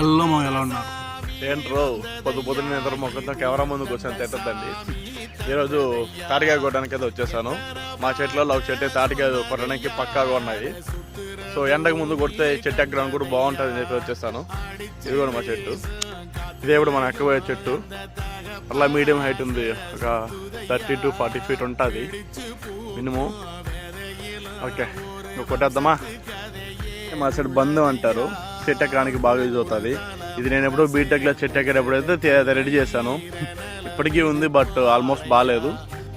Hello మా ఎలా ఉన్నారు? ఏంట్రో పొద్దున్న నిద్ర మొక్కతో కెమెరా ముందుకు వచ్చాను తిట్టద్దండి. ఈరోజు తాటికాయ కొట్టడానికి అయితే వచ్చేసాను. మా చెట్లలో ఒక చెట్టు తాటికాయ కొట్టడానికి పక్కాగా ఉన్నాయి. సో ఎండకు ముందు కొడితే చెట్టు ఎక్కడానికి కూడా బాగుంటుంది అని చెప్పి వచ్చేసాను. ఇది కూడా మా చెట్టు. ఇదే కూడా మన ఎక్కబోయే చెట్టు. అలా మీడియం హైట్ ఉంది, ఒక 30 to 40 feet ఉంటుంది మినిమం. ఓకే నువ్వు కొట్టేద్దామా? మా సైడ్ బంధం అంటారు, చెట్టు ఎక్కడానికి బాగా యూజ్ అవుతుంది. ఇది నేను ఎప్పుడో బీటెక్లో చెట్టు ఎక్కేటప్పుడైతే రెడీ చేశాను. ఇప్పటికీ ఉంది, బట్ ఆల్మోస్ట్ బాగాలేదు.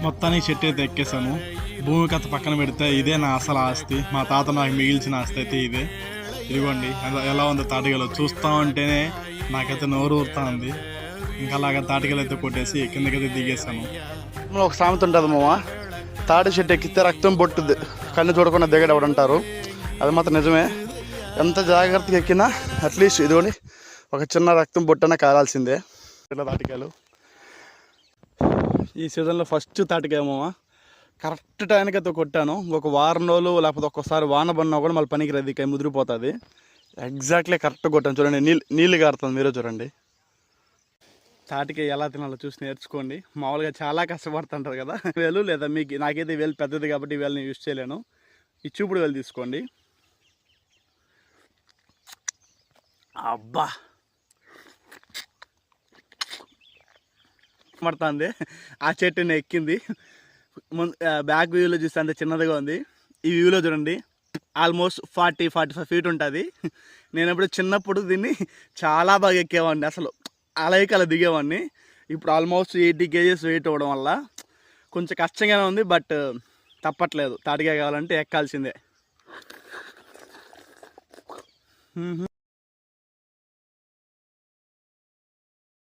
మొత్తానికి చెట్టు అయితే ఎక్కేసాను. భూమి కథ పక్కన పెడితే ఇదే నా అసలు ఆస్తి. మా తాత నాకు మిగిల్చిన ఆస్తి అయితే ఇదే. ఇదిగోండి ఎలా ఉంది తాటికలు. చూస్తూ ఉంటేనే నాకైతే నోరు ఊరుతా ఉంది. ఇంకా అలాగా తాటికలు అయితే కొట్టేసి కిందకైతే దిగేసాను. ఒక సామెత ఉంటుంది మామ, తాటి చెట్టు ఎక్కితే రక్తం పొట్టుద్ది, కన్ను చూడకుండా దిగడవడు అంటారు. అది మాత్రం నిజమే. ఎంత జాగ్రత్తగా ఎక్కినా అట్లీస్ట్ ఇదిగోండి ఒక చిన్న రక్తం బొట్టన కాలాల్సిందే. ఇలా తాటికాయలు ఈ సీజన్లో ఫస్ట్ తాటికాయ మామ. కరెక్ట్ టైంకి అయితే కొట్టాను. ఒక వారం రోజులు లేకపోతే ఒక్కసారి వాన పడినా కూడా మళ్ళీ పనికి రద్ది కాయ ముదిరిపోతుంది. ఎగ్జాక్ట్లీ కరెక్ట్ కొట్టాను. చూడండి నీళ్ళు కారుతుంది, మీరే చూడండి. తాటికాయ ఎలా తినాలో చూసి నేర్చుకోండి. మామూలుగా చాలా కష్టపడుతుంటారు కదా వేలు, లేదా మీకు నాకైతే వేలు పెద్దది కాబట్టి వేలు నేను యూజ్ చేయలేను. ఈ చూపుడు వేలు తీసుకోండి. అబ్బా పడుతుంది. ఆ చెట్టుని ఎక్కింది. బ్యాక్ వ్యూలో చూస్తే అంత చిన్నదిగా ఉంది. ఈ వ్యూలో చూడండి ఆల్మోస్ట్ 40-45 feet ఉంటుంది. నేను ఎప్పుడు చిన్నప్పుడు దీన్ని చాలా బాగా ఎక్కేవాడిని, అసలు అలాగే అలా దిగేవాడిని. ఇప్పుడు ఆల్మోస్ట్ 80 kgs వెయిట్ అవ్వడం వల్ల కొంచెం కష్టంగానే ఉంది, బట్ తప్పట్లేదు. తాటికాయ కావాలంటే ఎక్కాల్సిందే.